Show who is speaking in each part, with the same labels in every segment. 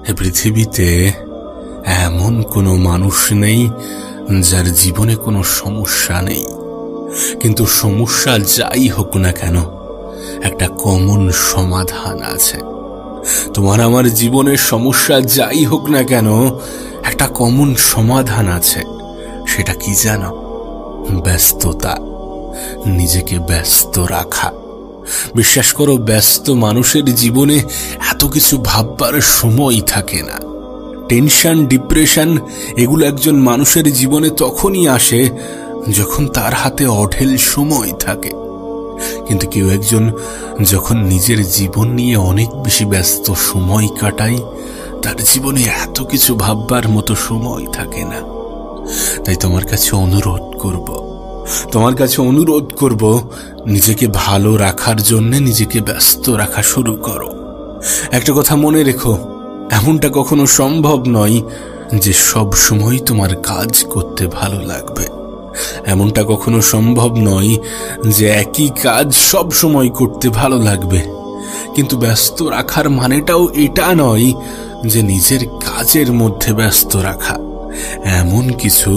Speaker 1: এ পৃথিবীতে এমন কোনো মানুষ নেই যার জীবনে কোনো সমস্যা নেই, কিন্তু সমস্যা যাই হোক না কেন একটা কমন সমাধান আছে। তোমার আমার জীবনের সমস্যা যাই হোক না কেন একটা কমন সমাধান আছে। সেটা কি জানো? ব্যস্ততা, নিজেকে ব্যস্ত রাখা। বিশ্বাস করো, ব্যস্ত মানুষের জীবনে এত কিছু ভাববার সময় থাকে না। টেনশন, ডিপ্রেশন এগুলো একজন মানুষের জীবনে তখনই আসে যখন তার হাতে অঢেল সময় থাকে। কিন্তু কেউ একজন যখন নিজের জীবন নিয়ে অনেক বেশি ব্যস্ত সময় কাটায়, তার জীবনে এত কিছু ভাববার মতো সময় থাকে না। তাই তোমার কাছে অনুরোধ করব নিজেকে ভালো রাখার জন্য নিজেকে ব্যস্ত রাখা শুরু করো। একটা কথা মনে রেখো, এমনটা কখনো সম্ভব নয় যে সব সময় তোমার কাজ করতে ভালো লাগবে। এমনটা কখনো সম্ভব নয় যে একই কাজ সব সময় করতে ভালো লাগবে। কিন্তু ব্যস্ত রাখার মানেটাও এটা নয় যে নিজের কাজের মধ্যে ব্যস্ত রাখা। এমন কিছু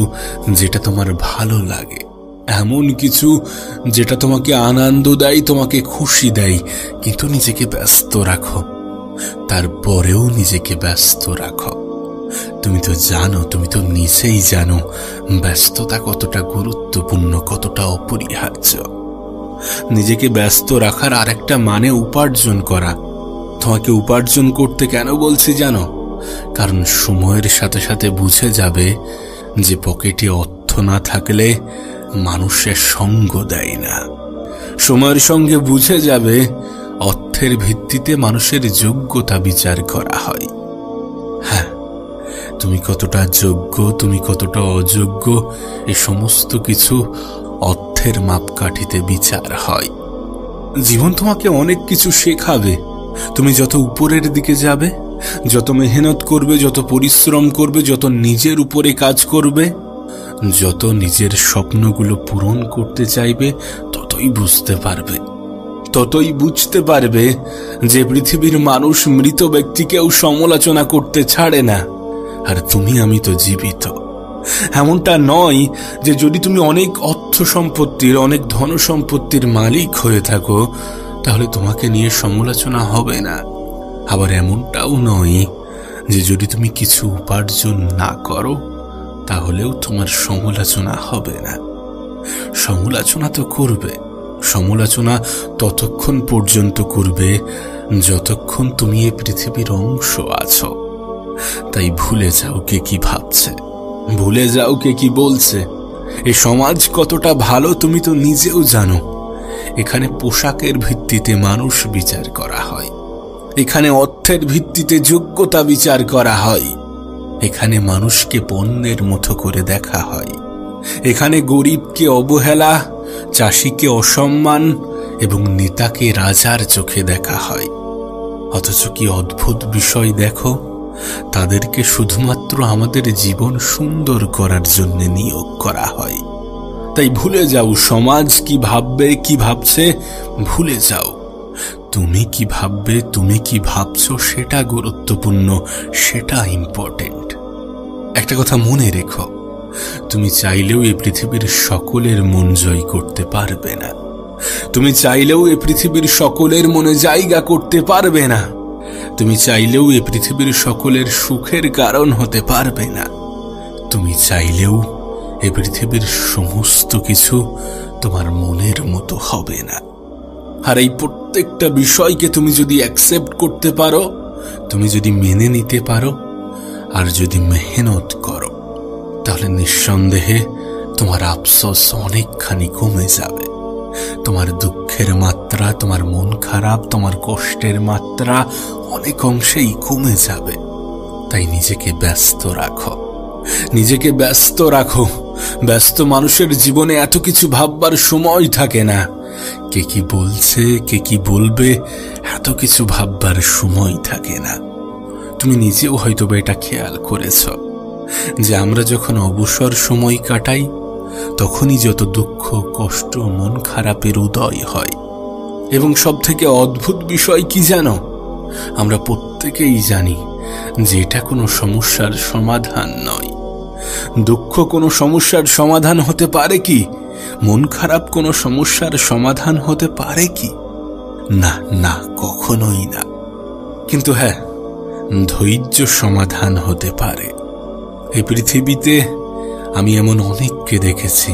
Speaker 1: যেটা তোমার ভালো লাগে, এমন কিছু যেটা তোমাকে আনন্দ দেয়, তোমাকে খুশি দেয়, কিন্তু নিজেকে ব্যস্ত রাখো। তারপরেও নিজেকে ব্যস্ত রাখো। তুমি তো জানো, তুমি তো নিজেই জানো ব্যস্ততা কতটা গুরুত্বপূর্ণ, কতটা অপরিহার্য। নিজেকে ব্যস্ত রাখার আরেকটা মানে উপার্জন করা। তোমাকে উপার্জন করতে কেন বলছি জানো? কারণ সময়ের সাথে সাথে বুঝে যাবে যে পকেটে অর্থ না থাকলে মানুষের সঙ্গ দেয় না। সময়ের সঙ্গে বুঝে যাবে অর্থের ভিত্তিতে মানুষের যোগ্যতা বিচার করা হয়। হ্যাঁ, তুমি কতটা যোগ্য, তুমি কতটা অযোগ্য, এই সমস্ত কিছু অর্থের মাপকাঠিতে বিচার হয়। জীবন তোমাকে অনেক কিছু শেখাবে। তুমি যত উপরের দিকে যাবে, যত মেহনত করবে, যত পরিশ্রম করবে, যত নিজের উপরে কাজ করবে, যত নিজের স্বপ্নগুলো পূরণ করতে চাইবে, ততই বুঝতে পারবে যে পৃথিবীর মানুষ মৃত ব্যক্তিকেও সমালোচনা করতে ছাড়ে না, আর তুমি আমি তো জীবিত। এমনটা নয় যে যদি তুমি অনেক অর্থ সম্পত্তির, অনেক ধন সম্পত্তির মালিক হয়ে থাকো তাহলে তোমাকে নিয়ে সমালোচনা হবে না। আবার এমনটাও নয় যে যদি তুমি কিছু উপার্জন না করো তাহলেও তোমার সমালোচনা হবে না। সমালোচনা তো করবে। সমালোচনা ততক্ষণ পর্যন্ত করবে যতক্ষণ তুমি এই পৃথিবীর অংশ আছো। তাই ভুলে যাও কে কি ভাবছে, ভুলে যাও কে কি বলছে। এই সমাজ কতটা ভালো তুমি তো নিজেও জানো। এখানে পোশাকের ভিত্তিতে মানুষ বিচার করা হয়, এখানে অর্থের ভিত্তিতে যোগ্যতা বিচার করা হয়, এখানে মানুষকে পণ্যের মতো করে দেখা হয়, এখানে গরিবকে অবহেলা, চাষিকে অসম্মান এবং নেতাকে রাজার চোখে দেখা হয়। অথচ কি অদ্ভুত বিষয় দেখো, তাদেরকে শুধুমাত্র আমাদের জীবন সুন্দর করার জন্য নিয়োগ করা হয়। তাই ভুলে যাও সমাজ কি ভাববে, কি ভাবছে, ভুলে যাও। তুমি কি ভাববে, তুমি কি ভাবছো সেটা গুরুত্বপূর্ণ, সেটা ইম্পর্টেন্ট। একটা কথা মনে রেখো, তুমি চাইলেও এই পৃথিবীর সকলের মন জয় করতে পারবে না। তুমি চাইলেও এই পৃথিবীর সকলের মনে জায়গা করতে পারবে না। তুমি চাইলেও এই পৃথিবীর সকলের সুখের কারণ হতে পারবে না। তুমি চাইলেও এই পৃথিবীর সমস্ত কিছু তোমার মনের মতো হবে না। আর এই প্রত্যেকটা বিষয়কে তুমি যদি অ্যাকসেপ্ট করতে পারো, তুমি যদি মেনে নিতে পারো, আর যদি মেহনত করো, তাহলে নিঃসন্দেহে তোমার আফসোস অনেকখানি কমে যাবে। তোমার দুঃখের মাত্রা, তোমার মন খারাপ, তোমার কষ্টের মাত্রা অনেক অংশেই কমে যাবে। তাই নিজেকে ব্যস্ত রাখো, নিজেকে ব্যস্ত রাখো। ব্যস্ত মানুষের জীবনে এত কিছু ভাববার সময় থাকে না। কে কি বলছে, কে কি বলবে, এত কিছু ভাববার সময় থাকে না। তুমি নিজেও হয়তো এটা খেয়াল করেছ যে আমরা যখন অবসর সময় কাটাই তখনই যত দুঃখ, কষ্ট, মন খারাপের উদয় হয়। এবং সব থেকে অদ্ভুত বিষয় কি জানো? আমরা প্রত্যেকেই জানি যে এটা কোনো সমস্যার সমাধান নয়। দুঃখ কোনো সমস্যার সমাধান হতে পারে কি? মন খারাপ কোনো সমস্যার সমাধান হতে পারে কি? না না, কখনোই না। কিন্তু হ্যাঁ, ধৈর্য সমাধান হতে পারে। এই পৃথিবীতে আমি এমন অনেককে দেখেছি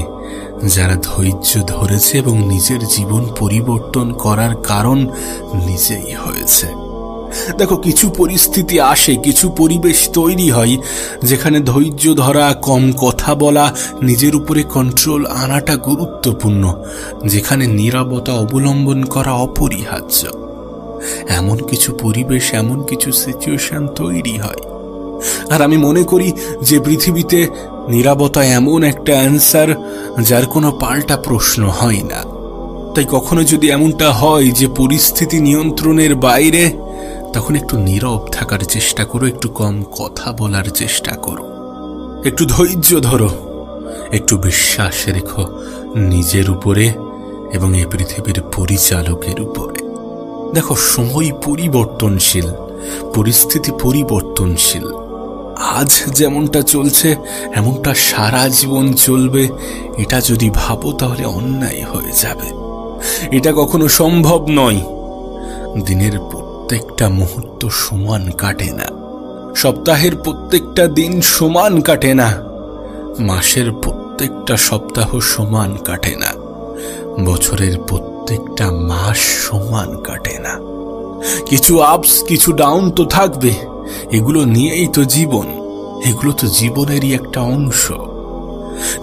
Speaker 1: যারা ধৈর্য ধরেছে এবং নিজের জীবন পরিবর্তন করার কারণ নিজেই হয়েছে। দেখো, কিছু পরিস্থিতি আসে, কিছু পরিবেশ তৈরি হয় যেখানে ধৈর্য ধরা, কম কথা বলা, নিজের উপরে কন্ট্রোল আনাটা গুরুত্বপূর্ণ, যেখানে নীরবতা অবলম্বন করা অপরিহার্য। এমন কিছু পরিবেশ, এমন কিছু সিচুয়েশন তৈরি হয়। আর আমি মনে করি যে পৃথিবীতে নীরবতা এমন একটা অ্যান্সার যার কোনো পাল্টা প্রশ্ন হয় না। তাই কখনো যদি এমনটা হয় যে পরিস্থিতি নিয়ন্ত্রণের বাইরে, তখন একটু নীরব থাকার চেষ্টা করো, একটু কম কথা বলার চেষ্টা করো, একটু ধৈর্য ধরো, একটু বিশ্বাস রেখো নিজের উপরে এবং এই পৃথিবীর পরিচালকের উপরে। দেখো, সময় পরিবর্তনশীল, পরিস্থিতি পরিবর্তনশীল। আজ যেমনটা চলছে এমনটা সারা জীবন চলবে, এটা যদি ভাবো তাহলে অন্যায় হয়ে যাবে। এটা কখনো সম্ভব নয়। দিনের প্রত্যেকটা মুহূর্ত সমান কাটে না, সপ্তাহের প্রত্যেকটা দিন সমান কাটে না, মাসের প্রত্যেকটা সপ্তাহ সমান কাটে না, বছরের প্রত্যেকটা মাস সমান কাটে না। কিছু আপস, কিছু ডাউন তো থাকবে। এগুলো নিয়েই তো জীবন, এগুলো তো জীবনেরই একটা অংশ।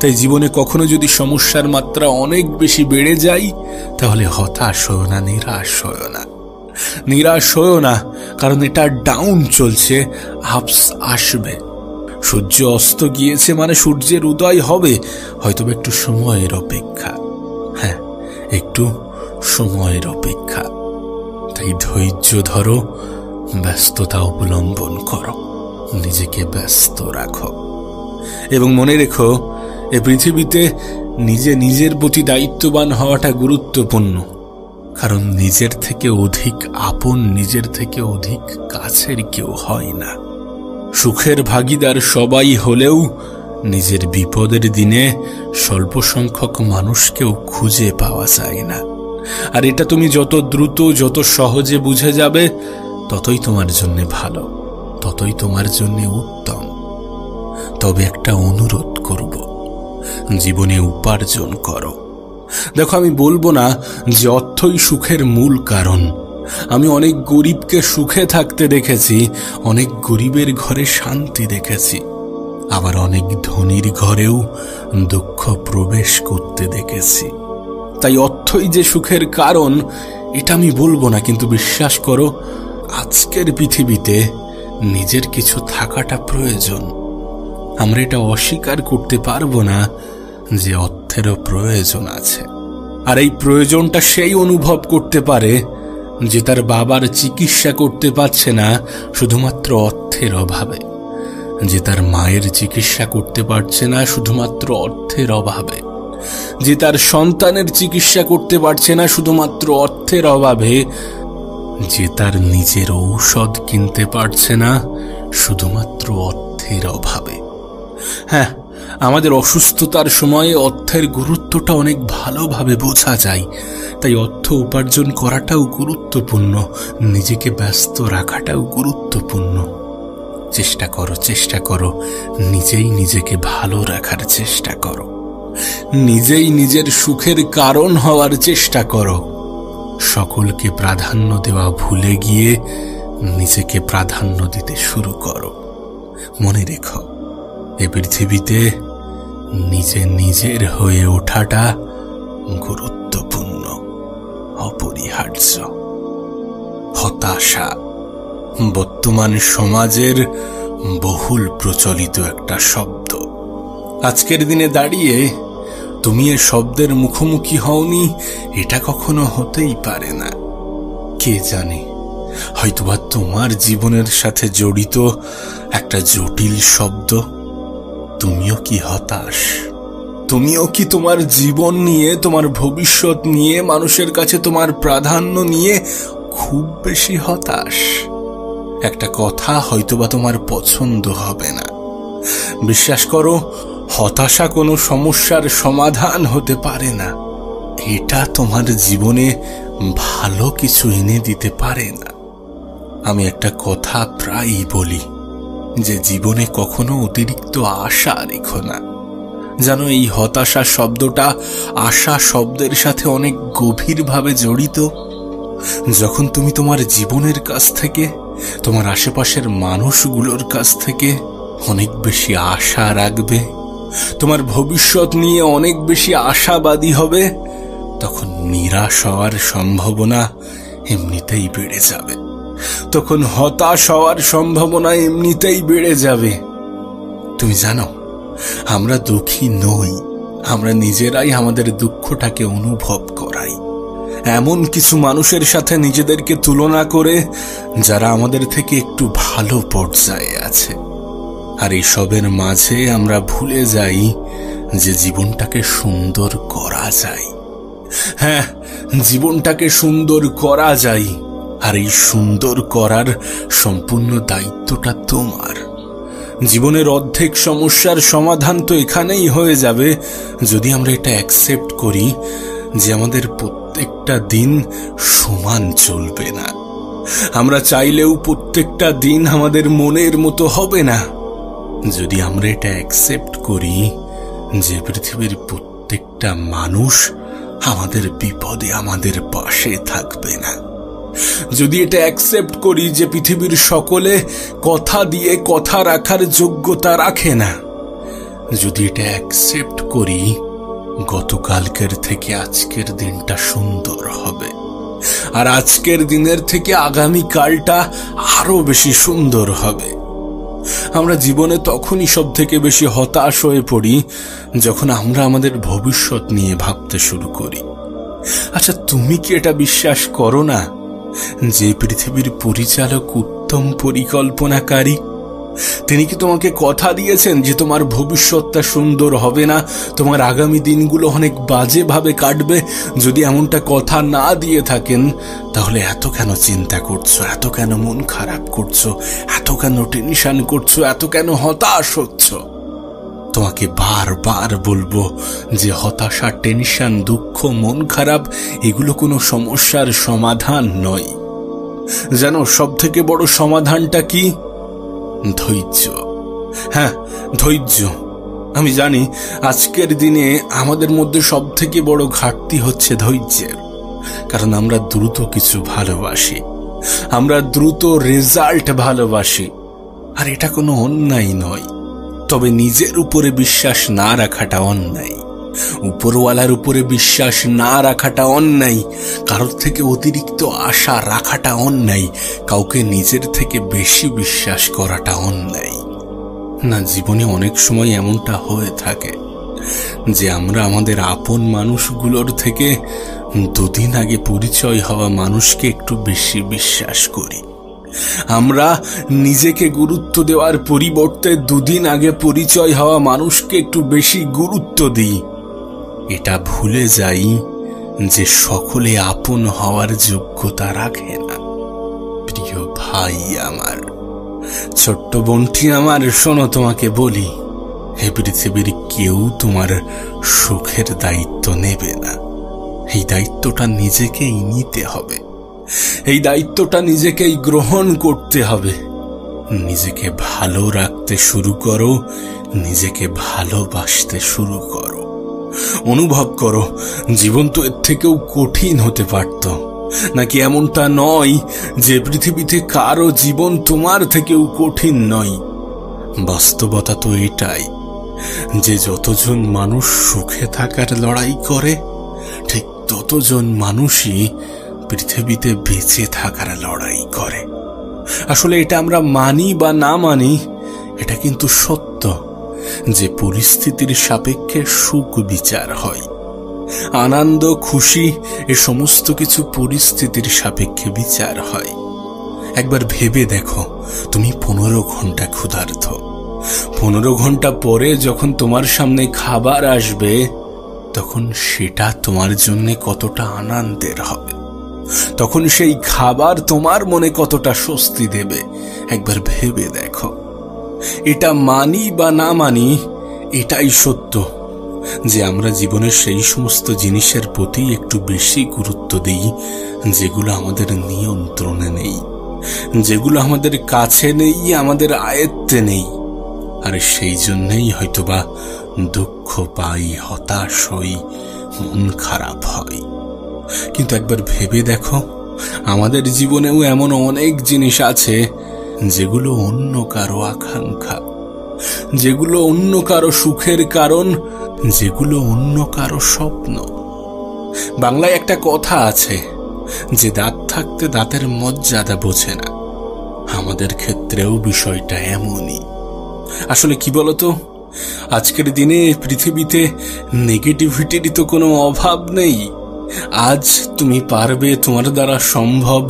Speaker 1: তাই জীবনে কখনো যদি সমস্যার মাত্রা অনেক বেশি বেড়ে যায়, তাহলে হতাশ হও না, নিরাশ হও না। নিরাশ হও না, কারণ এটা ডাউন চলছে, আপস আসবে। সূর্য অস্ত গিয়েছে মানে সূর্যের উদয় হবে, হয়তো একটু সময়ের অপেক্ষা। হ্যাঁ, একটু সময়ের অপেক্ষা। তাই ধৈর্য ধরো, ব্যস্ততা অবলম্বন করো, নিজেকে ব্যস্ত রাখো এবং মনে রেখো, এ পৃথিবীতে নিজের প্রতি দায়িত্ববান হওয়াটা গুরুত্বপূর্ণ। কারণ নিজের থেকে অধিক আপন, নিজের থেকে অধিক কাছের কেউ হয় না। সুখের ভাগীদার সবাই হলেও নিজের বিপদের দিনে স্বল্প সংখ্যক মানুষকেও খুঁজে পাওয়া যায় না। আর এটা তুমি যত দ্রুত, যত সহজে বুঝে যাবে, ততই তোমার জন্য ভালো, ততই তোমার জন্য উত্তম। তবে একটা অনুরোধ করব, জীবনে উপার্জন করো। দেখো, আমি বলবো না যে অর্থই সুখের মূল কারণ। আমি অনেক গরিবকে সুখে থাকতে দেখেছি, অনেক গরিবের ঘরে শান্তি দেখেছি, আবার অনেক ধনীর ঘরেও দুঃখ প্রবেশ করতে দেখেছি। তাই অর্থই যে সুখের কারণ এটা আমি বলবো না, কিন্তু বিশ্বাস করো, আজকের পৃথিবীতে নিজের কিছু থাকাটা প্রয়োজন। আমরা এটা অস্বীকার করতে পারবো না যে অর্থেরও প্রয়োজন আছে। আর এই প্রয়োজনটা সেই অনুভব করতে পারে যে তার বাবার চিকিৎসা করতে পারছে না শুধুমাত্র অর্থের অভাবে, যে তার মায়ের চিকিৎসা করতে পারছে না শুধুমাত্র অর্থের অভাবে, যে তার সন্তানের চিকিৎসা করতে পারছে না শুধুমাত্র অর্থের অভাবে, যে তার নিজের ঔষধ কিনতে পারছে না শুধুমাত্র অর্থের অভাবে। হ্যাঁ, আমাদের অসুস্থতার সময়ে অর্থের গুরুত্বটা অনেক ভালোভাবে বোঝা যায়। তাই অর্থ উপার্জন করাটাও গুরুত্বপূর্ণ, নিজেকে ব্যস্ত রাখাটাও গুরুত্বপূর্ণ। চেষ্টা করো নিজেই নিজেকে ভালো রাখার চেষ্টা করো, নিজেই নিজের সুখের কারণ হওয়ার চেষ্টা করো। সকলকে প্রাধান্য দেওয়া ভুলে গিয়ে নিজেকে প্রাধান্য দিতে শুরু করো। মনে রেখো, এ পৃথিবীতে নিজের হয়ে ওঠাটা গুরুত্বপূর্ণ, অপরিহার্য। হতাশা বর্তমান সমাজের বহুল প্রচলিত একটা শব্দ। আজকের দিনে দাঁড়িয়ে তুমি এ শব্দের মুখোমুখি হওনি, এটা কখনো হতেই পারে না। কে জানে, হয়তোবা তোমার জীবনের সাথে জড়িত একটা জটিল শব্দ। তুমিও কি হতাশ? তুমিও কি তোমার জীবন নিয়ে, তোমার ভবিষ্যৎ নিয়ে, মানুষের কাছে তোমার প্রাধান্য নিয়ে খুব বেশি হতাশ? একটা কথা হয়তোবা তোমার পছন্দ হবে না। বিশ্বাস করো, হতাশা কোনো সমস্যার সমাধান হতে পারে না। এটা তোমার জীবনে ভালো কিছু এনে দিতে পারে না। আমি একটা কথা প্রায়ই বলি যে জীবনে কখনো অতিরিক্ত আশা রেখো না। জানো, এই হতাশা শব্দটা আশা শব্দের সাথে অনেক গভীরভাবে জড়িত। যখন তুমি তোমার জীবনের কাছ থেকে, তোমার আশেপাশের মানুষগুলোর কাছ থেকে অনেক বেশি আশা রাখবে, তোমার ভবিষ্যৎ নিয়ে অনেক বেশি আশাবাদী হবে, তখন নিরাশ হওয়ার সম্ভাবনা এমনিতেই বেড়ে যাবে। তখন হতাশ হওয়ার সম্ভাবনা এমনিতেই বেড়ে যাবে। তুমি জানো, আমরা দুঃখী নই, আমরা নিজেরাই আমাদের দুঃখটাকে অনুভব করাই। এমন কিছু মানুষের সাথে নিজেদেরকে তুলনা করে যারা আমাদের থেকে একটু ভালো পর্যায়ে আছে। আর এইসবের মাঝে আমরা ভুলে যাই যে জীবনটাকে সুন্দর করা যায়। হ্যাঁ, জীবনটাকে সুন্দর করা যায়, আর এই সুন্দর করার সম্পূর্ণ দায়িত্বটা তোমার। জীবনের অর্ধেক সমস্যার সমাধান তো এখানেই হয়ে যাবে যদি আমরা এটা অ্যাকসেপ্ট করি যে আমাদের প্রত্যেকটা দিন সমান চলবে না। আমরা চাইলেও প্রত্যেকটা দিন আমাদের মনের মতো হবে না। যদি আমরা এটা অ্যাকসেপ্ট করি যে পৃথিবীর প্রত্যেকটা মানুষ আমাদের বিপদে আমাদের পাশে থাকবে না, যদি এটা অ্যাকসেপ্ট করি যে পৃথিবীর সকলে কথা দিয়ে কথা রাখার যোগ্যতা রাখে না, যদি এটা অ্যাকসেপ্ট করি গতকালকের থেকে আজকের দিনটা সুন্দর হবে, আর আজকের দিনের থেকে আগামী কালটা আরো বেশি সুন্দর হবে। আমরা জীবনে তখনই সব থেকে বেশি হতাশ হয়ে পড়ি যখন আমরা আমাদের ভবিষ্যৎ নিয়ে ভাবতে শুরু করি। আচ্ছা, তুমি কি এটা বিশ্বাস করো না যে পৃথিবীর পরিচালক উত্তম পরিকল্পনাকারী? তিনি কি তোমাকে কথা দিয়েছেন যে তোমার ভবিষ্যৎটা সুন্দর হবে না, তোমার আগামী দিনগুলো অনেক বাজেভাবে কাটবে? যদি এমনটা কথা না দিয়ে থাকেন, তাহলে এত কেন চিন্তা করছো, এত কেন মন খারাপ করছো, এত কেন টেনশন করছো, এত কেন হতাশ হচ্ছ? তোমাকে বারবার বলবো যে হতাশা, টেনশন, দুঃখ, মন খারাপ এগুলো কোনো সমস্যার সমাধান নয়। জানো, সব থেকে বড় সমাধানটা কি? ধৈর্য। হ্যাঁ, ধৈর্য। আমি জানি আজকের দিনে আমাদের মধ্যে সব থেকে বড় ঘাটতি হচ্ছে ধৈর্যের। কারণ আমরা দ্রুত কিছু ভালোবাসি, আমরা দ্রুত রেজাল্ট ভালোবাসি। আর এটা কোনো অন্যায় নয়, তবে নিজের উপরে বিশ্বাস না রাখাটা অন্যায়, উপরওয়ালার উপরে বিশ্বাস না রাখাটা অন্যায়, কারোর থেকে অতিরিক্ত আশা রাখাটা অন্যায়, কাউকে নিজের থেকে বেশি বিশ্বাস করাটা অন্যায়। না, জীবনে অনেক সময় এমনটা হয়ে থাকে যে আমরা আমাদের আপন মানুষগুলোর থেকে দুদিন আগে পরিচয় হওয়া মানুষকে একটু বেশি বিশ্বাস করি। আমরা নিজেকে গুরুত্ব দেওয়ার পরিবর্তে দুদিন আগে পরিচয় হওয়া মানুষকে একটু বেশি গুরুত্ব দিই। এটা ভুলে যাই যে সকলে আপন হওয়ার যোগ্যতা রাখে না। প্রিয় ভাই আমার, ছোট্ট বোনটি আমার, শোনো, তোমাকে বলি, হে পৃথিবীর কেউ তোমার সুখের দায়িত্ব নেবে না। এই দায়িত্বটা নিজেকেই নিতে হবে, এই দায়িত্বটা নিজেকেই গ্রহণ করতে হবে। নিজেকে ভালো রাখতে শুরু করো, নিজেকে ভালোবাসতে শুরু করো। অনুভব করো, জীবন তো এর থেকেও কঠিন হতে পারত, নাকি এমনটা নয় যে পৃথিবীতে কারো জীবন তোমার থেকেও কঠিন নয়? বাস্তবতা তো এটাই যে যতজন মানুষ সুখে থাকার লড়াই করে, ঠিক ততজন মানুষই পৃথিবীতে বেঁচে থাকার লড়াই করে। আসলে এটা আমরা মানি বা না মানি, এটা কিন্তু সত্য যে পরিস্থিতির সাপেক্ষে সুখ বিচার হয়। আনন্দ, খুশি এ সমস্ত কিছু পরিস্থিতির সাপেক্ষে বিচার হয়। একবার ভেবে দেখো, তুমি 15 ঘন্টা ক্ষুধার্ত, 15 ঘন্টা পরে যখন তোমার সামনে খাবার আসবে, তখন সেটা তোমার জন্য কতটা আনন্দের হবে। তখন সেই খাবার তোমার মনে কতটা স্বস্তি দেবে একবার ভেবে দেখো। এটা মানি বা না মানি, এটাই সত্য যে আমরা জীবনের সেই সমস্ত জিনিসের প্রতি একটু বেশি গুরুত্ব দিই যেগুলো আমাদের নিয়ন্ত্রণে নেই, যেগুলো আমাদের কাছে নেই, আমাদের আয়ত্তে নেই। আর সেই জন্যই হয়তোবা দুঃখ পাই, হতাশ হই, মন খারাপ হয়। কিন্তু একবার ভেবে দেখো, আমাদের জীবনেও এমন অনেক জিনিস আছে যেগুলো অন্য কারো আকাঙ্ক্ষা, যেগুলো অন্য কারো সুখের কারণ, যেগুলো অন্য কারো স্বপ্ন। বাংলায় একটা কথা আছে যে দাঁত থাকতে দাঁতের মর্যাদা বোঝে না। আমাদের ক্ষেত্রেও বিষয়টা এমনই। আসলে কি বলতো, আজকের দিনে পৃথিবীতে নেগেটিভিটির তো কোনো অভাব নেই। আজ তুমি পারবে, তোমার দ্বারা সম্ভব,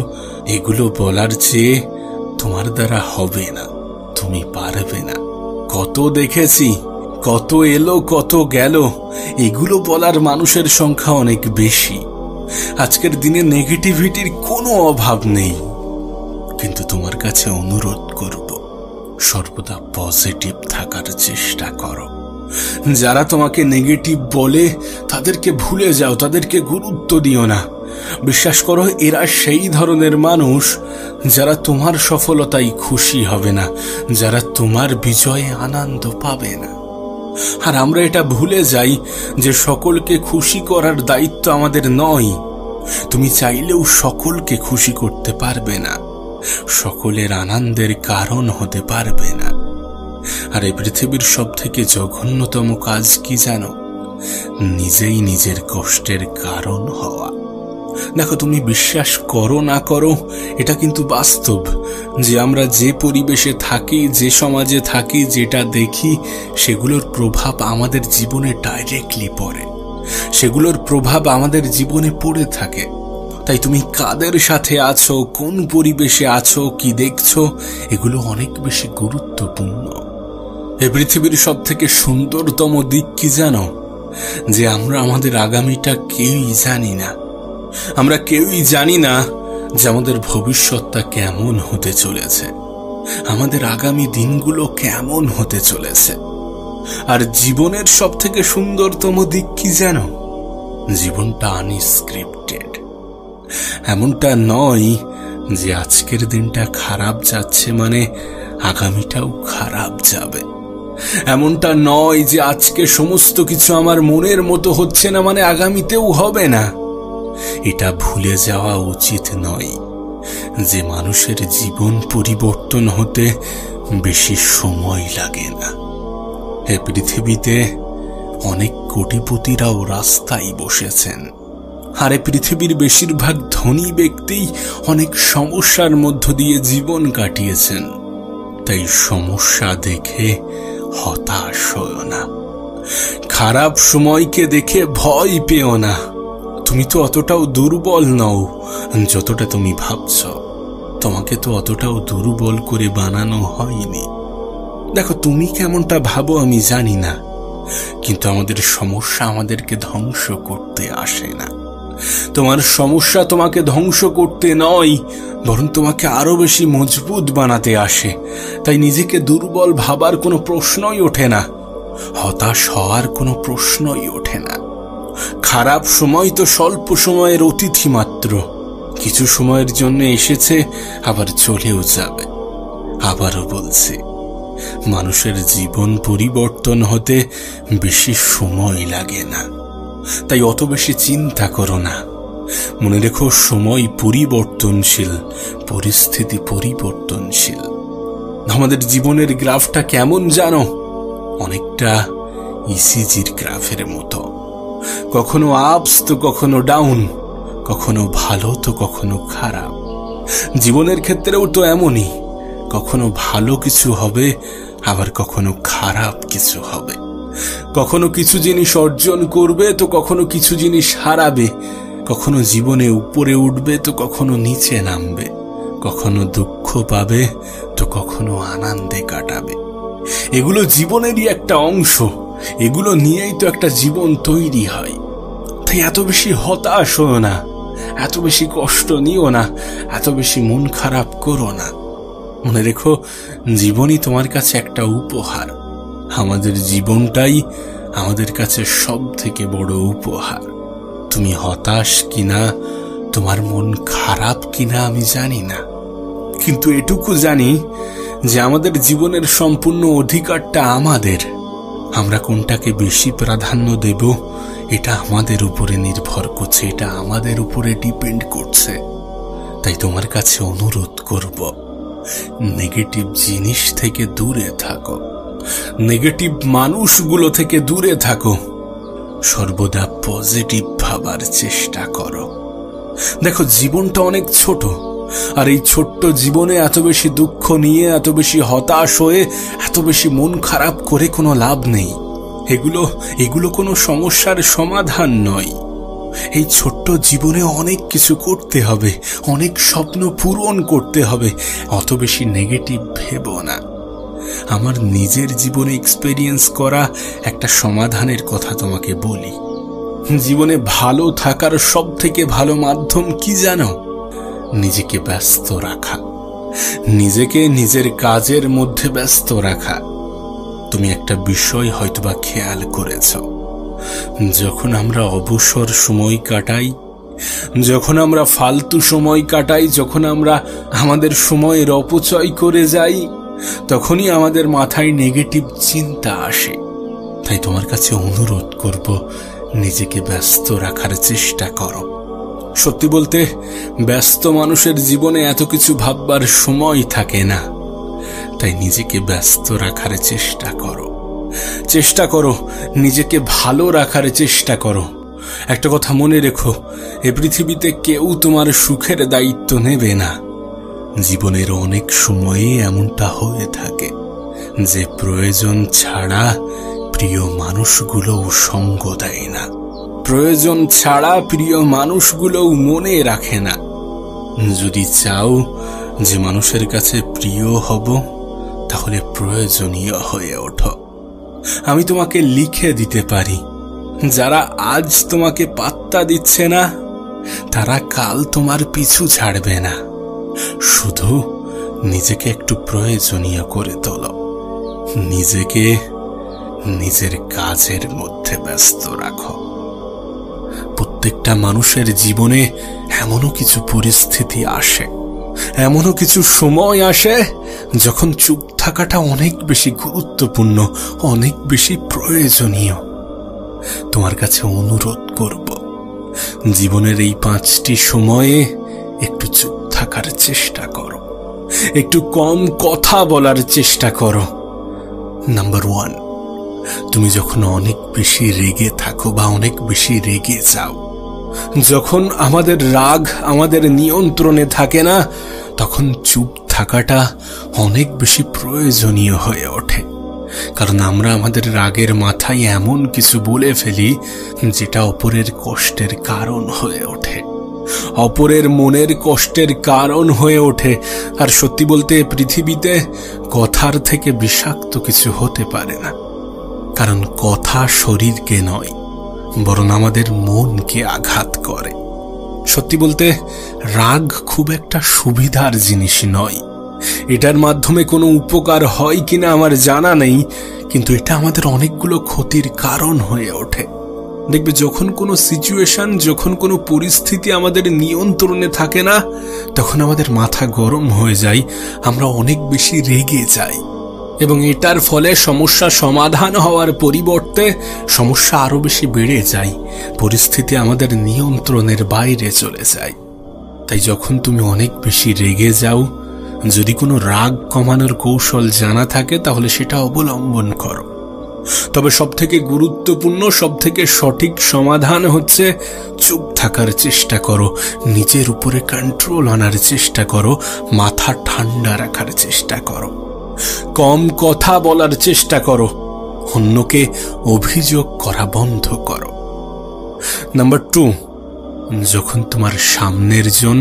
Speaker 1: এগুলো বলার চেয়ে তোমার দ্বারা হবে না, তুমি পারবে না। কত দেখেছি, কত এলো কত গেল, এগুলো বলার মানুষের সংখ্যা অনেক বেশি। আজকের দিনে নেগেটিভিটির কোনো অভাব নেই। কিন্তু তোমার কাছে অনুরোধ করব, সর্বদা পজিটিভ থাকার চেষ্টা করো। যারা তোমাকে নেগেটিভ বলে তাদেরকে ভুলে যাও, তাদেরকে গুরুত্ব দিও না। বিশ্বাস করো, এরা সেই ধরনের মানুষ যারা তোমার সফলতায় খুশি হবে না, যারা তোমার বিজয়ে আনন্দ পাবে না। আর আমরা এটা ভুলে যাই যে সকলকে খুশি করার দায়িত্ব আমাদের নয়। তুমি চাইলেও সকলকে খুশি করতে পারবে না, সকলের আনন্দের কারণ হতে পারবে না। আর এই পৃথিবীর সব থেকে জঘন্যতম কাজ কি জানো? নিজেই নিজের কষ্টের কারণ হওয়া। দেখো, তুমি বিশ্বাস করো না করো, এটা কিন্তু বাস্তব যে আমরা যে পরিবেশে থাকি, যে সমাজে থাকি, যেটা দেখি, সেগুলোর প্রভাব আমাদের জীবনে ডাইরেক্টলি পড়ে, সেগুলোর প্রভাব আমাদের জীবনে পড়ে থাকে। তাই তুমি কাদের সাথে আছো, কোন পরিবেশে আছো, কি দেখছো, এগুলো অনেক বেশি গুরুত্বপূর্ণ। এই পৃথিবীর সব থেকে সুন্দরতম দিক কি জানো? যে আমরা আমাদের আগামীটা কেউই জানি না। আমরা কেউই জানি না যে আমাদের ভবিষ্যৎটা কেমন হতে চলেছে, আমাদের আগামী দিনগুলো কেমন হতে চলেছে। আর জীবনের সব থেকে সুন্দরতম দিক কি জানো? জীবনটা আনস্ক্রিপ্টেড। এমনটা নয় যে আজকের দিনটা খারাপ যাচ্ছে মানে আগামীটাও খারাপ যাবে। এমনটা নয় যে আজকে সমস্ত কিছু আমার মনের মতো হচ্ছে না মানে আগামীতেও হবে না। এটা ভুলে যাওয়া উচিত নয় যে মানুষের জীবন পরিবর্তন হতে বেশি সময় লাগে না। এ পৃথিবীতে অনেক কোটিপতিরাও রাস্তায় বসেছেন, আর এ পৃথিবীর বেশিরভাগ ধনী ব্যক্তি অনেক সমস্যার মধ্য দিয়ে জীবন কাটিয়েছেন। তাই সমস্যা দেখে হতাশ হও না, খারাপ সময়কে দেখে ভয় পেও না। তুমি তো অতটাও দুর্বল নও যতটা তুমি ভাবছ। তোমাকে তো অতটাও দুর্বল করে বানানো হয়নি। দেখো, তুমি কেমনটা ভাবো আমি জানি না, কিন্তু আমাদের সমস্যা আমাদেরকে ধ্বংস করতে আসে না। তোমার সমস্যা তোমাকে ধ্বংস করতে নয়, বরং তোমাকে আরো বেশি মজবুত বানাতে আসে। তাই নিজেকে দুর্বল ভাবার কোনো প্রশ্নই ওঠে না, হতাশ হওয়ার কোনো প্রশ্নই ওঠে না। খারাপ সময় তো স্বল্প সময়ের অতিথি মাত্র, কিছু সময়ের জন্য এসেছে, আবার চলেও যাবে। আবারও বলছি, মানুষের জীবন পরিবর্তন হতে বেশি সময় লাগে না। তাই অত বেশি চিন্তা করো না। মনে রেখো, সময় পরিবর্তনশীল, পরিস্থিতি পরিবর্তনশীল। আমাদের জীবনের গ্রাফটা কেমন জানো? অনেকটা ইসিজির গ্রাফের মতো। কখনো আপস তো কখনো ডাউন, কখনো ভালো তো কখনো খারাপ। জীবনের ক্ষেত্রেও তো এমনই, কখনো ভালো কিছু হবে, আবার কখনো খারাপ কিছু হবে। কখনো কিছু জিনিস অর্জন করবে তো কখনো কিছু জিনিস হারাবে। কখনো জীবনে উপরে উঠবে তো কখনো নিচে নামবে। কখনো দুঃখ পাবে তো কখনো আনন্দে কাটাবে। এগুলো জীবনেরই একটা অংশ, এগুলো নিয়েই তো একটা জীবন তৈরি হয়। তাই এত বেশি হতাশ হও না, এত বেশি কষ্ট নিও না, এত বেশি মন খারাপ করো না। মনে রেখো, জীবনই তোমার কাছে একটা উপহার। আমাদের জীবনটাই আমাদের কাছে সব থেকে বড় উপহার। তুমি হতাশ কিনা, তোমার মন খারাপ কিনা আমি জানি না, কিন্তু এটুকু জানি যে আমাদের জীবনের সম্পূর্ণ অধিকারটা আমাদের। আমরা কোনটাকে বেশি প্রাধান্য দেব এটা আমাদের উপরে নির্ভর করছে, এটা আমাদের উপরে ডিপেন্ড করছে। তাই তোমার কাছে অনুরোধ করব, নেগেটিভ জিনিস থেকে দূরে থাকো, নেগেটিভ মানুষগুলো থেকে দূরে থাকো, সর্বদা পজিটিভ ভাবার চেষ্টা করো। দেখো, জীবনটা অনেক ছোট, আর এই ছোট্ট জীবনে এত বেশি দুঃখ নিয়ে, এত বেশি হতাশ হয়ে, এত বেশি মন খারাপ করে কোনো লাভ নেই। এগুলো কোনো সমস্যার সমাধান নয়। এই ছোট্ট জীবনে অনেক কিছু করতে হবে, অনেক স্বপ্ন পূরণ করতে হবে। অত বেশি নেগেটিভ ভেবো না। আমার নিজের জীবনে এক্সপেরিয়েন্স করা একটা সমাধানের কথা তোমাকে বলি। জীবনে ভালো থাকার সব থেকে ভালো মাধ্যম কি জানো? নিজেকে ব্যস্ত রাখা, নিজেকে নিজের কাজের মধ্যে ব্যস্ত রাখা। তুমি একটা বিষয় হয়তোবা খেয়াল করেছ, যখন আমরা অবসর সময় কাটাই, যখন আমরা ফালতু সময় কাটাই, যখন আমরা আমাদের সময়ের অপচয় করে যাই, তখনই আমাদের মাথায় নেগেটিভ চিন্তা আসে। তাই তোমার কাছে অনুরোধ করব, নিজেকে ব্যস্ত রাখার চেষ্টা করো। সত্যি বলতে, ব্যস্ত মানুষের জীবনে এত কিছু ভাববার সময় থাকে না। তাই নিজেকে ব্যস্ত রাখার চেষ্টা করো, চেষ্টা করো নিজেকে ভালো রাখার চেষ্টা করো। একটা কথা মনে রেখো, এ পৃথিবীতে কেউ তোমার সুখের দায়িত্ব নেবে না। জীবনের অনেক সময়ে এমনটা হয়ে থাকে যে প্রয়োজন ছাড়া প্রিয় মানুষগুলোও সঙ্গ দেয় না, প্রয়োজন ছাড়া প্রিয় মানুষগুলোও মনে রাখে না। যদি চাও যে মানুষের কাছে প্রিয় হব, তাহলে প্রয়োজনীয় হয়ে ওঠো। আমি তোমাকে লিখে দিতে পারি, যারা আজ তোমাকে পাত্তা দিচ্ছে না, তারা কাল তোমার পিছু ছাড়বে না। শুধু নিজেকে একটু প্রয়োজনীয় করে তোলো, নিজেকে নিজের কাজের মধ্যে ব্যস্ত রাখো। প্রত্যেকটা মানুষের জীবনে এমনও কিছু পরিস্থিতি আসে, এমনও কিছু সময় আসে যখন চুপ থাকাটা অনেক বেশি গুরুত্বপূর্ণ, অনেক বেশি প্রয়োজনীয়। তোমার কাছে অনুরোধ করব, জীবনের এই 5টি সময়ে একটু চুপ থাকার চেষ্টা করো, একটু কম কথা বলার চেষ্টা করো। নাম্বার 1, তুমি যখন অনেক বেশি রেগে থাকো বা অনেক বেশি রেগে যাও, যখন আমাদের রাগ আমাদের নিয়ন্ত্রণে থাকে না, তখন চুপ থাকাটা অনেক বেশি প্রয়োজনীয় হয়ে ওঠে। কারণ আমরা আমাদের রাগের মাথায় এমন কিছু বলে ফেলি যেটা অপরের কষ্টের কারণ হয়ে ওঠে, অপরের মনের কষ্টের কারণ হয়ে ওঠে। আর সত্যি বলতে, পৃথিবীতে কথার থেকে বিষাক্ত কিছু হতে পারে না। কারণ কথা শরীরকে নয়, বরং আমাদের মনকে আঘাত করে। সত্যি বলতে, রাগ খুব একটা সুবিধার জিনিস নয়। এটার মাধ্যমে কোনো উপকার হয় কিনা আমার জানা নেই, কিন্তু এটা আমাদের অনেকগুলো ক্ষতির কারণ হয়ে ওঠে। দেখবে, যখন কোনো সিচুয়েশন, যখন কোনো পরিস্থিতি আমাদের নিয়ন্ত্রণে থাকে না, তখন আমাদের মাথা গরম হয়ে যায়, আমরা অনেক বেশি রেগে যাই, এবং এটার ফলে সমস্যা সমাধান হওয়ার পরিবর্তে সমস্যা আরো বেশি বেড়ে যায়, পরিস্থিতি আমাদের নিয়ন্ত্রণের বাইরে চলে যায়। তাই যখন তুমি অনেক বেশি রেগে যাও, যদি কোনো রাগ কমানোর কৌশল জানা থাকে তাহলে সেটা অবলম্বন করো। তবে সবথেকে গুরুত্বপূর্ণ, সবথেকে সঠিক সমাধান হচ্ছে চুপ থাকার চেষ্টা করো, নিজের উপরে কন্ট্রোল আনার চেষ্টা করো, মাথা ঠান্ডা রাখার চেষ্টা করো, কম কথা বলার চেষ্টা করো, অন্যকে অভিযোগ করা বন্ধ করো। নাম্বার 2, যখন তোমার সামনের জন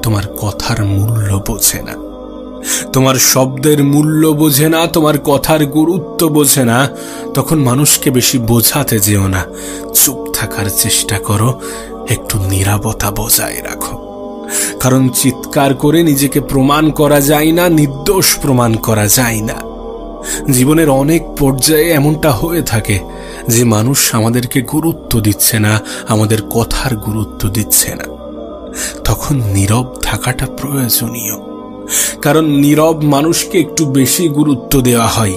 Speaker 1: তোমার কথার মূল্য বোঝে না, তোমার শব্দের মূল্য বোঝে না, তোমার কথার গুরুত্ব বোঝে না, তখন মানুষকে বেশি বোঝাতে যেও না, চুপ থাকার চেষ্টা করো একটু নীরবতা বজায় রাখো। কারণ চিৎকার করে নিজেকে প্রমাণ করা যায় না, নির্দোষ প্রমাণ করা যায় না। জীবনের অনেক পর্যায়ে এমনটা হয়ে থাকে যে মানুষ আমাদেরকে গুরুত্ব দিচ্ছে না, আমাদের কথার গুরুত্ব দিচ্ছে না। তখন নীরব থাকাটা প্রয়োজনীয়। কারণ নীরব মানুষকে একটু বেশি গুরুত্ব দেওয়া হয়।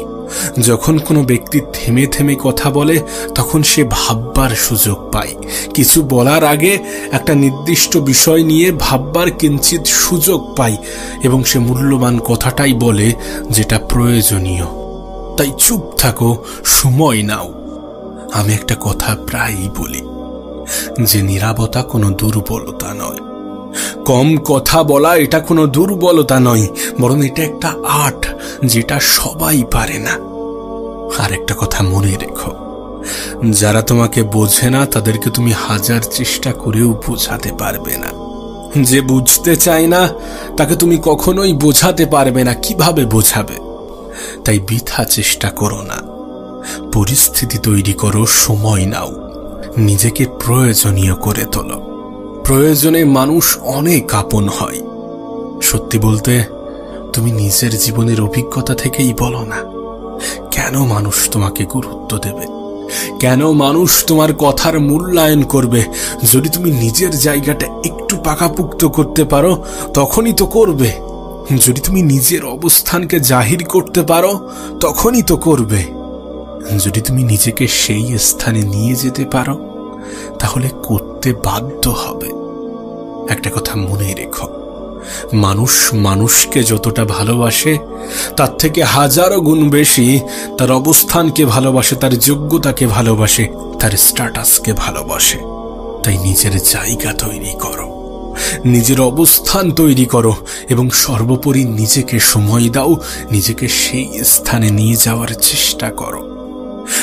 Speaker 1: যখন কোনো ব্যক্তি থেমে থেমে কথা বলে তখন সে ভাববার সুযোগ পায়। কিছু বলার আগে একটা নির্দিষ্ট বিষয় নিয়ে ভাববার কিঞ্চিত সুযোগ পায় এবং সে মূল্যবান কথাটাই বলে যেটা প্রয়োজনীয়। তাই চুপ থাকো, সময় নাও। আমি একটা কথা প্রায়ই বলি যে নীরবতা কোনো দুর্বলতা নয়। কম কথা বলা এটা কোনো দুর্বলতা নয়, বরং এটা একটা আর্ট যেটা সবাই পারে না। আর একটা কথা মনে রেখো, যারা তোমাকে বোঝে না তাদেরকে তুমি হাজার চেষ্টা করেও বোঝাতে পারবে না। যে বুঝতে চায় না তাকে তুমি কখনোই বোঝাতে পারবে না। কিভাবে বোঝাবে? তাই বৃথা চেষ্টা করো না। পরিস্থিতি তৈরি করো, সময় নাও, নিজেকে প্রয়োজনীয় করে তোলো। প্রয়োজনে মানুষ অনেক আপন হয়। সত্যি বলতে তুমি নিজের জীবনের অভিজ্ঞতা থেকেই বলো না, কেন মানুষ তোমাকে গুরুত্ব দেবে? কেন মানুষ তোমার কথার মূল্যায়ন করবে? যদি তুমি নিজের জায়গাটা একটু পাকাপুক্ত করতে পারো তখনই তো করবে। যদি তুমি নিজের অবস্থানকে জাহির করতে পারো তখনই তো করবে। যদি তুমি নিজেকে সেই স্থানে নিয়ে যেতে পারো তাহলে করতে বাধ্য হবে। একটা কথা মনে রেখো, মানুষ মানুষকে যতটা ভালোবাসে তার থেকে হাজারো গুণ বেশি তার অবস্থানকে ভালোবাসে, তার যোগ্যতাকে ভালোবাসে, তার স্ট্যাটাসকে ভালোবাসে। তাই নিজের জায়গা তৈরি করো, নিজের অবস্থান তৈরি করো এবং সর্বোপরি নিজেকে সময় দাও। নিজেকে সেই স্থানে নিয়ে যাওয়ার চেষ্টা করো।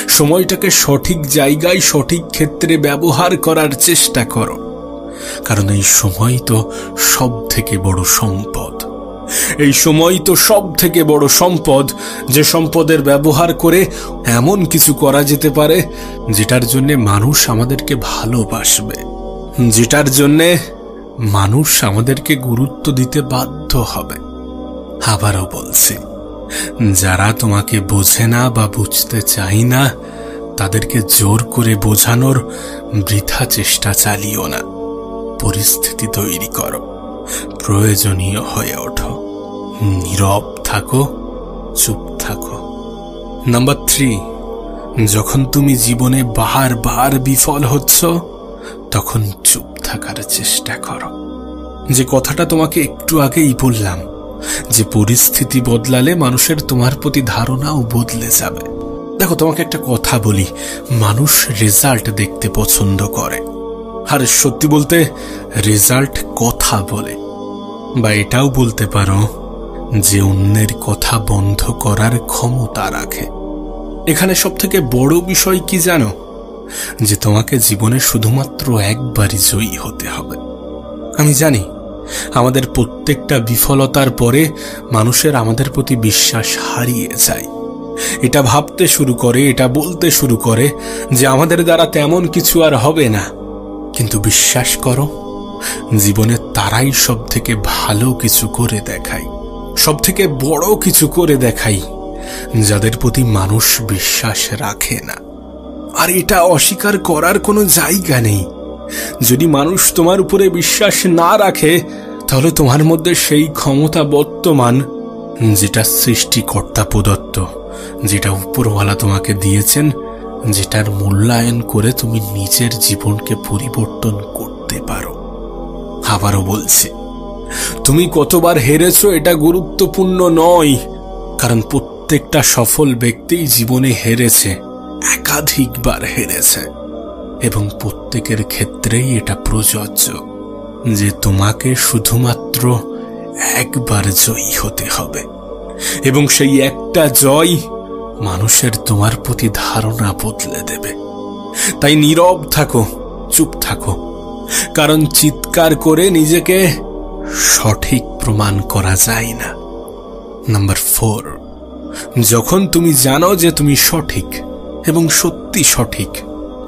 Speaker 1: সময়টাকে সঠিক জায়গায় সঠিক ক্ষেত্রে ব্যবহার করার চেষ্টা করো। কারণ এই সময় তো সব থেকে বড় সম্পদ। এই সময় তো সব থেকে বড় সম্পদ, যে সম্পদের ব্যবহার করে এমন কিছু করা যেতে পারে যেটার জন্য মানুষ আমাদেরকে ভালোবাসবে, যেটার জন্যে মানুষ আমাদেরকে গুরুত্ব দিতে বাধ্য হবে। আবারও বলছি, যারা তোমাকে বোঝে না বা বুঝতে চায় না তাদেরকে জোর করে বোঝানোর বৃথা চেষ্টা চালিও না। পরিস্থিতি তৈরি করো, প্রয়োজনীয় হয়ে ওঠো, নীরব থাকো, চুপ থাকো। নাম্বার 3, যখন তুমি জীবনে বারবার বিফল হচ্ছ তখন চুপ থাকার চেষ্টা করো। যে কথাটা তোমাকে একটু আগেই বললাম, যে পরিস্থিতি বদলালে মানুষের তোমার প্রতি ধারণাও বদলে যাবে। দেখো, তোমাকে একটা কথা বলি, মানুষ রেজাল্ট দেখতে পছন্দ করে, আর সত্যি বলতে রেজাল্ট কথা বলে। বা এটাও বলতে পারো যে অন্যের কথা বন্ধ করার ক্ষমতা রাখে। এখানে সব থেকে বড় বিষয় কি জানো? যে তোমাকে জীবনে শুধুমাত্র একবারই জয়ী হতে হবে। আমি জানি আমাদের প্রত্যেকটা বিফলতার পরে মানুষের আমাদের প্রতি বিশ্বাস হারিয়ে যায়। এটা ভাবতে শুরু করে, এটা বলতে শুরু করে যে আমাদের দ্বারা তেমন কিছু আর হবে না। কিন্তু বিশ্বাস করো, জীবনে তারাই সব থেকে ভালো কিছু করে দেখায়, সব থেকে বড় কিছু করে দেখায়, যাদের প্রতি মানুষ বিশ্বাস রাখে না। আর এটা অস্বীকার করার কোনো জায়গা নেই। যদি মানুষ তোমার উপরে বিশ্বাস না রাখে তাহলে তোমার মধ্যে সেই ক্ষমতা বর্তমান যেটা সৃষ্টিকর্তা প্রদত্ত, যেটা উপরওয়ালা তোমাকে দিয়েছেন, যেটার মূল্যায়ন করে তুমি নিজের জীবনকে পরিবর্তন করতে পারো। আবারও বলছি, তুমি কতবার হেরেছো এটা গুরুত্বপূর্ণ নয়, কারণ প্রত্যেকটা সফল ব্যক্তি জীবনে হেরেছে, একাধিকবার হেরেছে, এবং প্রত্যেকের ক্ষেত্রেই এটা প্রযোজ্য যে তোমাকে শুধুমাত্র একবার জয়ী হতে হবে, এবং সেই একটা জয় মানুষের তোমার প্রতি ধারণা বদলে দেবে। তাই নীরব থাকো, চুপ থাকো, কারণ চিৎকার করে নিজেকে সঠিক প্রমাণ করা যায় না। নাম্বার 4, যখন তুমি জানো যে তুমি সঠিক এবং সত্যি সঠিক,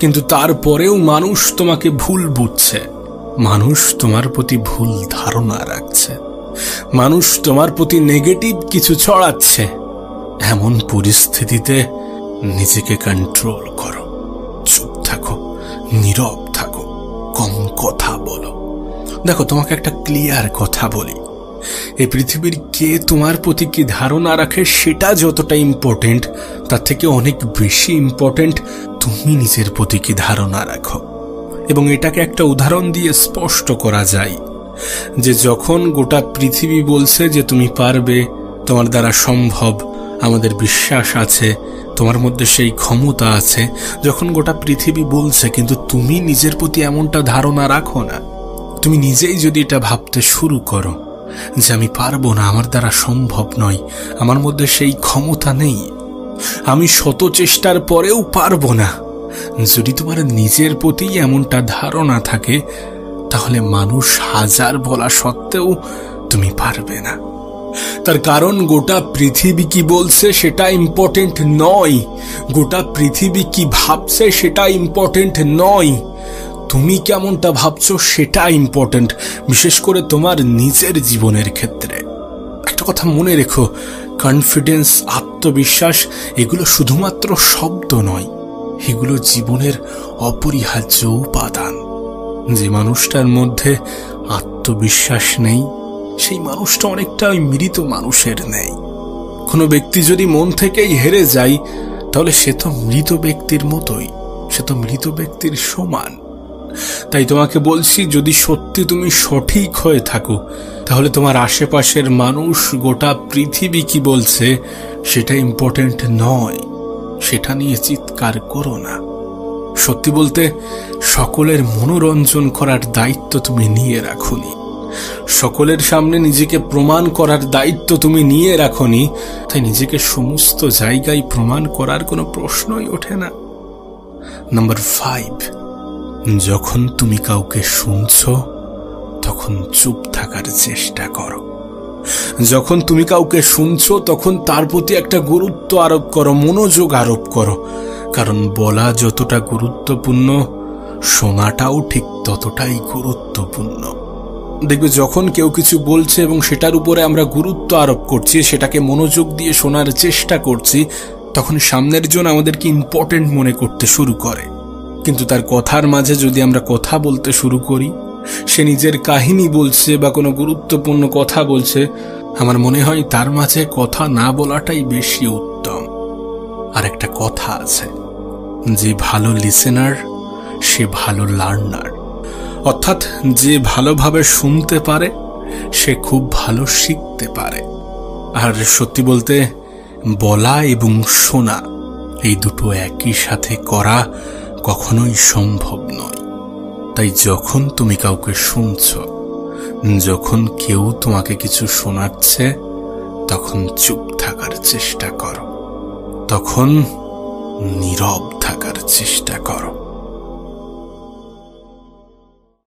Speaker 1: কিন্তু তারপরেও মানুষ তোমাকে ভুল বুঝছে, মানুষ তোমার প্রতি ভুল ধারণা রাখছে, মানুষ তোমার প্রতি নেগেটিভ কিছু ছড়াচ্ছে। এমন পরিস্থিতিতে নিজেকে কন্ট্রোল করো, চুপ থাকো, নীরব থাকো, কম কথা বলো। দেখো, তোমাকে একটা ক্লিয়ার কথা বলি, এই পৃথিবীর কে তোমার প্রতি কি ধারণা রাখে সেটা যতটা ইম্পর্টেন্ট, তার থেকে অনেক বেশি ইম্পর্টেন্ট তুমি নিজের প্রতি কি ধারণা রাখো। এবং এটাকে একটা উদাহরণ দিয়ে স্পষ্ট করা যায় যে যখন গোটা পৃথিবী বলছে যে তুমি পারবে, তোমার দ্বারা সম্ভব, আমাদের বিশ্বাস আছে, তোমার মধ্যে সেই ক্ষমতা আছে, যখন গোটা পৃথিবী বলছে কিন্তু তুমি নিজের প্রতি এমনটা ধারণা রাখো না, তুমি নিজেই যদি এটা ভাবতে শুরু করো যে আমি পারবো না, আমার দ্বারা সম্ভব নয়, আমার মধ্যে সেই ক্ষমতা নেই, আমি শত চেষ্টার পরেও পারবো না, যদি তোমার নিজের প্রতি এমনটা ধারণা থাকে, তাহলে মানুষ হাজার বলা সত্ত্বেও তুমি পারবে না। তার কারণ গোটা পৃথিবী কি বলছে সেটা ইম্পর্টেন্ট নয়, গোটা পৃথিবী কি ভাবছে সেটা ইম্পর্টেন্ট নয়, তুমি কেমনটা ভাবছো সেটা ইম্পর্টেন্ট, বিশেষ করে তোমার নিজের জীবনের ক্ষেত্রে। একটা কথা মনে রেখো, কনফিডেন্স, আত্মবিশ্বাস এগুলো শুধুমাত্র শব্দ নয়, এগুলো জীবনের অপরিহার্য উপাদান। যে মানুষটার মধ্যে আত্মবিশ্বাস নেই, সেই মানুষটা অনেকটা ওই মৃত মানুষের নেই। কোনো ব্যক্তি যদি মন থেকেই হেরে যায়, তাহলে সে তো মৃত ব্যক্তির মতোই, সে তো মৃত ব্যক্তির সমান। তাই তোমাকে বলছি, যদি সত্যি তুমি সঠিক হয়ে থাকো, তাহলে তোমার আশেপাশের মানুষ, গোটা পৃথিবী কি বলছে সেটা ইম্পর্টেন্ট নয়, সেটা নিয়ে চিৎকার করো না। সত্যি বলতে, সকলের মনোরঞ্জন করার দায়িত্ব তুমি নিয়ে রাখোনি, সকলের সামনে নিজেকে প্রমাণ করার দায়িত্ব তুমি নিয়ে রাখোনি, তাই নিজেকে সমস্ত জায়গায় প্রমাণ করার কোনো প্রশ্নই ওঠে না। নাম্বার 5, যখন তুমি কাউকে শুনছো তখন চুপ থাকার চেষ্টা করো। যখন তুমি কাউকে শুনছো তখন তার প্রতি একটা গুরুত্ব আরোপ করো, মনোযোগ আরোপ করো, কারণ বলা যতটা গুরুত্বপূর্ণ, শোনাটাও ঠিক ততটাই গুরুত্বপূর্ণ। দেখবে, যখন কেউ কিছু বলছে এবং সেটার উপরে আমরা গুরুত্ব আরোপ করছি, সেটাকে মনোযোগ দিয়ে শোনার চেষ্টা করছি, তখন সামনের জন আমাদেরকে ইম্পর্টেন্ট মনে করতে শুরু করে। কিন্তু তার কথার মাঝে যদি আমরা কথা বলতে শুরু করি, সে নিজের কাহিনী বলছে বা কোনো গুরুত্বপূর্ণ কথা বলছে, আমার মনে হয় তার মাঝে কথা না বলাটাই বেশি উত্তম। আর একটা কথা আছে, যে ভালো লিসেনার সে ভালো লার্নার, অর্থাৎ যে ভালোভাবে শুনতে পারে সে খুব ভালো শিখতে পারে। আর সত্যি বলতে, বলা এবং শোনা এই দুটো একই সাথে করা কখনোই সম্ভব নয়। তাই যখন তুমি কাউকে শুনছো, যখন কেউ তোমাকে কিছু শোনাচ্ছে, তখন চুপ থাকার চেষ্টা করো, তখন নীরব থাকার চেষ্টা করো।